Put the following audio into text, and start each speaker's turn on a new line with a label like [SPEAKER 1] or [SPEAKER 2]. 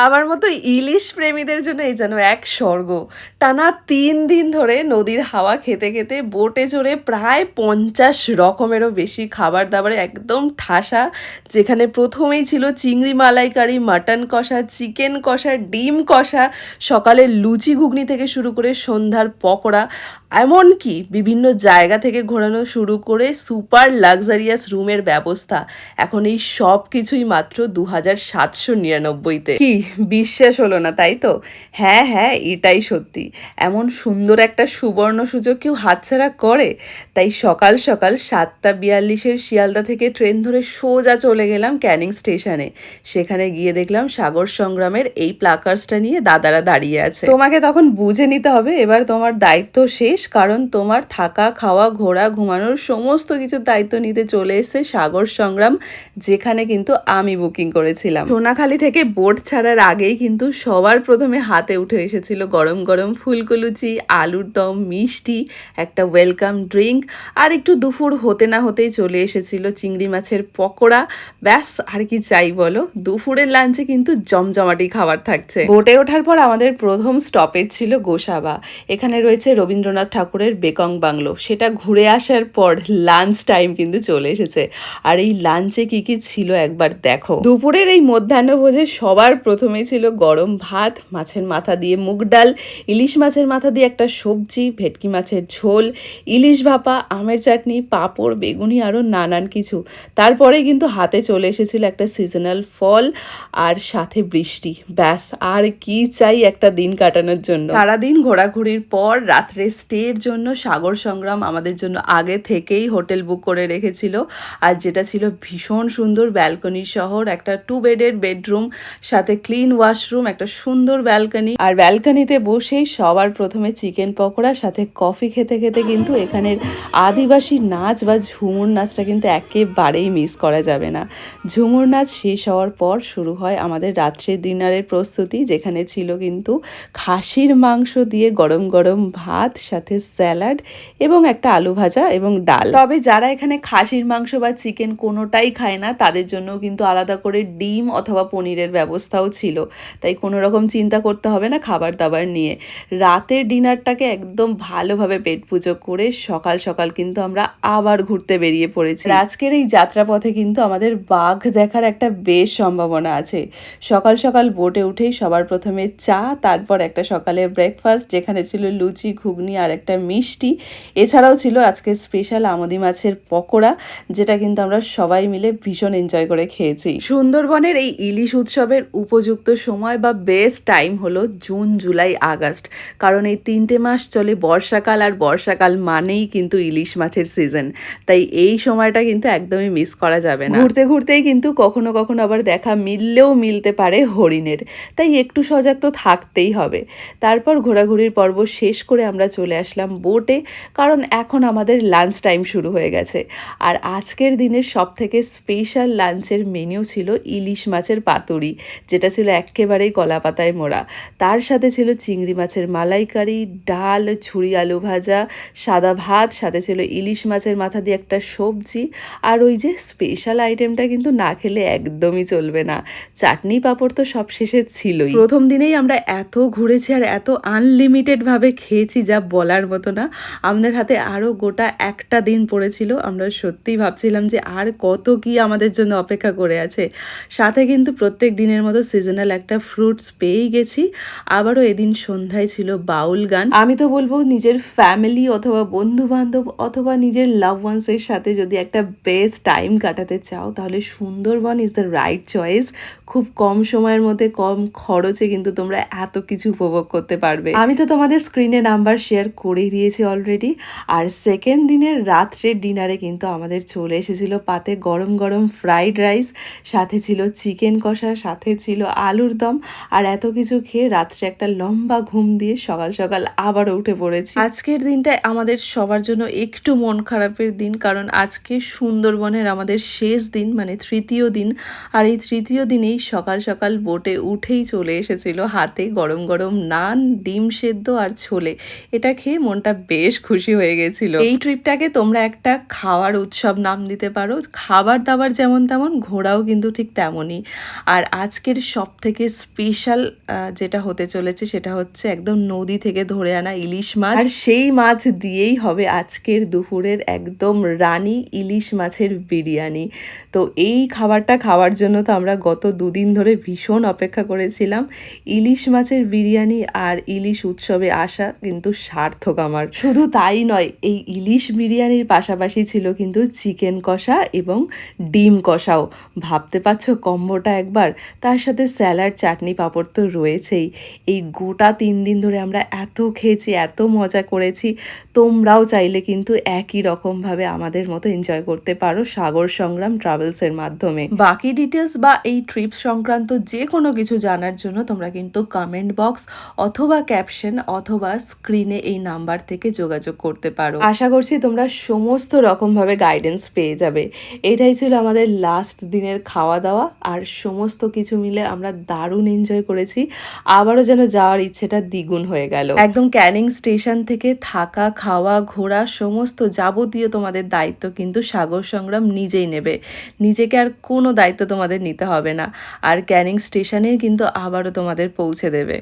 [SPEAKER 1] আমার মতো ইলিশ প্রেমীদের জন্য এই যেন এক স্বর্গ। টানা ৩ দিন ধরে নদীর হাওয়া খেতে খেতে বোটে চড়ে প্রায় ৫০ রকমেরও বেশি খাবার দাবারে একদম ঠাসা। যেখানে প্রথমেই ছিল চিংড়ি মালাইকারি, মাটন কষা, চিকেন কষা, ডিম কষা, সকালের লুচি ঘুগনি থেকে শুরু করে সন্ধ্যার পকোড়া, এমনকি বিভিন্ন জায়গা থেকে ঘোরানো শুরু করে সুপার লাক্সারিয়াস রুমের ব্যবস্থা। এখন এই সব কিছুই মাত্র ২,৭৯৯তে। কি বিশ্বাস হলো না, তাই তো? হ্যাঁ হ্যাঁ, এটাই সত্যি। এমন সুন্দর একটা সুবর্ণ সুযোগ কেউ হাতছাড়া করে? তাই সকাল সকাল ৭:৪২-এর শিয়ালদা থেকে ট্রেন ধরে সোজা চলে গেলাম ক্যানিং স্টেশনে। সেখানে গিয়ে দেখলাম সাগর সংগ্রামের এই প্লাকার্সটা নিয়ে দাদারা দাঁড়িয়ে আছে। তোমাকে তখন বুঝে নিতে হবে এবার তোমার দায়িত্ব শেষ, কারণ তোমার থাকা, খাওয়া, ঘোরা, ঘুমানোর সমস্ত কিছুর দায়িত্ব নিতে চলে এসেছে সাগর সংগ্রাম, যেখানে কিন্তু আমি বুকিং করেছিলাম। সোনাখালি থেকে বোট ছাড়ার আগেই কিন্তু সবার প্রথমে হাতে উঠে এসেছিল গরম গরম ফুলকো লুচি, আলুর দম, মিষ্টি, একটা ওয়েলকাম ড্রিঙ্ক, আর একটু দুপুর হতে না হতেই চলে এসেছিল চিংড়ি মাছের পকোড়া। ব্যাস, আর কি চাই বলো? দুপুরের লাঞ্চে কিন্তু জমজমাটি খাবার থাকছে। বোটে ওঠার পর আমাদের প্রথম স্টপেজ ছিল গোসাবা। এখানে রয়েছে রবীন্দ্রনাথ ঠাকুরের বেকং বাংলো। সেটা ঘুরে আসার পর লাঞ্চ টাইম কিন্তু চলে এসেছে। আর এই লাঞ্চে কি কি ছিল একবার দেখো। দুপুরের এই মধ্যাহ্নভোজে সবার প্রথমেই ছিল গরম ভাত, মাছের মাথা দিয়ে মুগ ডাল, ইলিশ মাছের মাথা দিয়ে একটা সবজি, ভেটকি মাছের ঝোল, ইলিশ ভাপা, আমের চাটনি, পাঁপড়, বেগুনি, আরও নানান কিছু। তারপরে কিন্তু হাতে চলে এসেছিল একটা সিজনাল ফল আর সাথে বৃষ্টি। ব্যাস, আর কি চাই একটা দিন কাটানোর জন্য। সারাদিন ঘোরাঘুরির পর রাত্রে স্টের জন্য সাগর সংগ্রাম আমাদের জন্য আগে থেকেই হোটেল বুক করে রেখেছিল, আর যেটা ছিল ভীষণ সুন্দর ব্যালকনি শহর, একটা 2 বেডের বেডরুম, সাথে ক্লিন ওয়াশরুম, একটা সুন্দর ব্যালকনি। আর ব্যালকনিতে বসেই সবার প্রথমে চিকেন পকোড়া সাথে কফি খেতে খেতে কিন্তু এখানের আদিবাসী নাচ বা ঝুমুর নাচটা কিন্তু একেবারেই মিস করা যাবে না। ঝুমুর নাচ শেষ হওয়ার পর শুরু হয় আমাদের রাত্রের ডিনারের প্রস্তুতি, যেখানে ছিল কিন্তু খাসির মাংস দিয়ে গরম গরম ভাত, সাথে স্যালাড এবং একটা আলু ভাজা এবং ডাল। তবে যারা এখানে খাসির মাংস বা চিকেন কোনোটাই খায় না, তাদের জন্য কিন্তু আলাদা করে ডিম অথবা পনিরের ব্যবস্থাও ছিল। তাই কোনো রকম চিন্তা করতে হবে না খাবার দাবার নিয়ে। রাতের ডিনারটাকে একদম ভালোভাবে পেট পুজো করে সকাল সকাল কিন্তু আমরা আবার ঘুরতে বেরিয়ে পড়েছি। আজকের এই যাত্রাপথে কিন্তু আমাদের বাঘ দেখার একটা বেশ সম্ভাবনা আছে। সকাল সকাল বোটে উঠেই সবার প্রথমে চা, তারপর একটা সকালে ব্রেকফাস্ট, যেখানে ছিল লুচি, ঘুগনি আর একটা মিষ্টি। এছাড়াও ছিল আজকে স্পেশাল আমুদি মাছের পকোড়া, যেটা কিন্তু আমরা সবাই মিলে ভীষণ এনজয় করে খেয়েছি। সুন্দরবনের এই ইলিশ উৎসবের উপযুক্ত সময় বা বেস্ট টাইম হলো জুন, জুলাই, আগস্ট, কারণ এই 3টে মাস চলে বর্ষাকাল, আর বর্ষাকাল মানেই কিন্তু ইলিশ মাছের সিজন। তাই এই সময়টা কিন্তু একদমই মিস করা যাবে না। ঘুরতে ঘুরতেই কিন্তু কখনো কখনো আবার দেখা মিললেও মিলতে পারে হরিণের, তাই একটু সজাগ তো থাকতেই হবে। তারপর ঘোরাঘুরির পর্ব শেষ করে আমরা চলে আসলাম বোটে, কারণ এখন আমাদের লাঞ্চ টাইম শুরু হয়ে গেছে। আর আজকের দিনের সব থেকে স্পেশাল লাঞ্চের মেনু ছিল ইলিশ মাছের পাতুরি, যেটা ছিল একেবারেই কলা পাতায় মোড়া। তার সাথে ছিল চিংড়ি মাছের মালাইকারি, ডাল, ছুরি আলু ভাজা, সাদা ভাত, সাথে ছিল ইলিশ মাছের মাথা দিয়ে একটা সবজি, আর ওই যে স্পেশাল আইটেমটা কিন্তু না খেলে একদমই চলবে না, চাটনি পাঁপড় তো সব শেষে ছিলই। প্রথম দিনেই আমরা এত ঘুরেছি আর এত আনলিমিটেডভাবে খেয়েছি যা বলার মতো না। আমাদের হাতে আরও গোটা একটা দিন পড়েছিল। আমরা সত্যিই ভাবছিলাম যে আর কত কি আমাদের জন্য অপেক্ষা করে আছে। সাথে কিন্তু প্রত্যেক দিনের মতো সিজনাল একটা ফ্রুটস পেয়েই গেছি। আবারও এদিন সন্ধ্যায় ছিল বাউল গান। আমি তো বলবো নিজের ফ্যামিলি অথবা বন্ধু বান্ধব অথবা নিজের লাভ ওয়ান্সের সাথে যদি একটা বেস্ট টাইম কাটাতে চাও, তাহলে Sundarban is the right choice. খুব কম সময়ের মধ্যে কম খরচে কিন্তু তোমরা এত কিছু উপভোগ করতে পারবে। আমি তো তোমাদের স্ক্রিনে নাম্বার শেয়ার করেই দিয়েছি অলরেডি। আর সেকেন্ড দিনের রাত্রের ডিনারে কিন্তু আমাদের চলে এসেছিল পাতে গরম গরম ফ্রাইড রাইস, সাথে ছিল চিকেন কষা, সাথে ছিল আলুর দম। আর এত কিছু খেয়ে রাত্রে একটা লম্বা ঘুম দিয়ে সকাল সকাল আবারও উঠে পড়েছি। আজকের দিনটা আমাদের সবার জন্য একটু মন খারাপের দিন, কারণ আজকে সুন্দরবনের আমাদের শেষ দিন, মানে তৃতীয় দিন। আর এই তৃতীয় দিনেই সকাল সকাল বোটে উঠেই চলে এসেছিল হাতে গরম গরম নান, ডিম সেদ্ধ আর ছোলে। এটা খেয়ে মনটা বেশ খুশি হয়ে গেছিল। এই ট্রিপটাকে তোমরা একটা খাওয়ার উৎসব নাম দিতে পারো। খাবার দাবার যেমন তেমন, ঘোরাও কিন্তু ঠিক তেমনই। আর আজকের সব সবথেকে স্পেশাল যেটা হতে চলেছে সেটা হচ্ছে একদম নদী থেকে ধরে আনা ইলিশ মাছ, আর সেই মাছ দিয়েই হবে আজকের দুপুরের একদম রানী ইলিশ মাছের বিরিয়ানি। তো এই খাবারটা খাওয়ার জন্য তো আমরা গত দুদিন ধরে ভীষণ অপেক্ষা করেছিলাম। ইলিশ মাছের বিরিয়ানি আর ইলিশ উৎসবে আসা কিন্তু সার্থক আমার। শুধু তাই নয়, এই ইলিশ বিরিয়ানির পাশাপাশি ছিল কিন্তু চিকেন কষা এবং ডিম কষাও। ভাবতে পারছো কম্বোটা একবার? তার সাথে স্যালাড, চাটনি, পাঁপড় তো রয়েছেই। এই গোটা 3 দিন ধরে আমরা এত খেয়েছি, এত মজা করেছি। তোমরাও চাইলে কিন্তু একই রকমভাবে আমাদের মতো এনজয় করতে পারো সাগর সংগ্রাম ট্রাভেলসের মাধ্যমে। বাকি ডিটেলস বা এই ট্রিপ সংক্রান্ত যে কোনো কিছু জানার জন্য তোমরা কিন্তু কমেন্ট বক্স অথবা ক্যাপশন অথবা স্ক্রিনে এই নাম্বার থেকে যোগাযোগ করতে পারো। আশা করছি তোমরা সমস্ত রকমভাবে গাইডেন্স পেয়ে যাবে। এটাই ছিল আমাদের লাস্ট দিনের খাওয়া দাওয়া, আর সমস্ত কিছু মিলে আমরা দারুণ এনজয় করেছি। আবারও যেন যাওয়ার ইচ্ছেটা দ্বিগুণ হয়ে গেল। একদম ক্যানিং স্টেশন থেকে থাকা, খাওয়া, ঘোরা সমস্ত যাবতীয় তোমাদের দায়িত্ব কিন্তু সাগর সংগ্রাম নিজেই নেবে। নিজেকে আর কোনো দায়িত্ব তোমাদের নিতে হবে না, আর ক্যানিং স্টেশনেই কিন্তু আবারও তোমাদের পৌঁছে দেবে।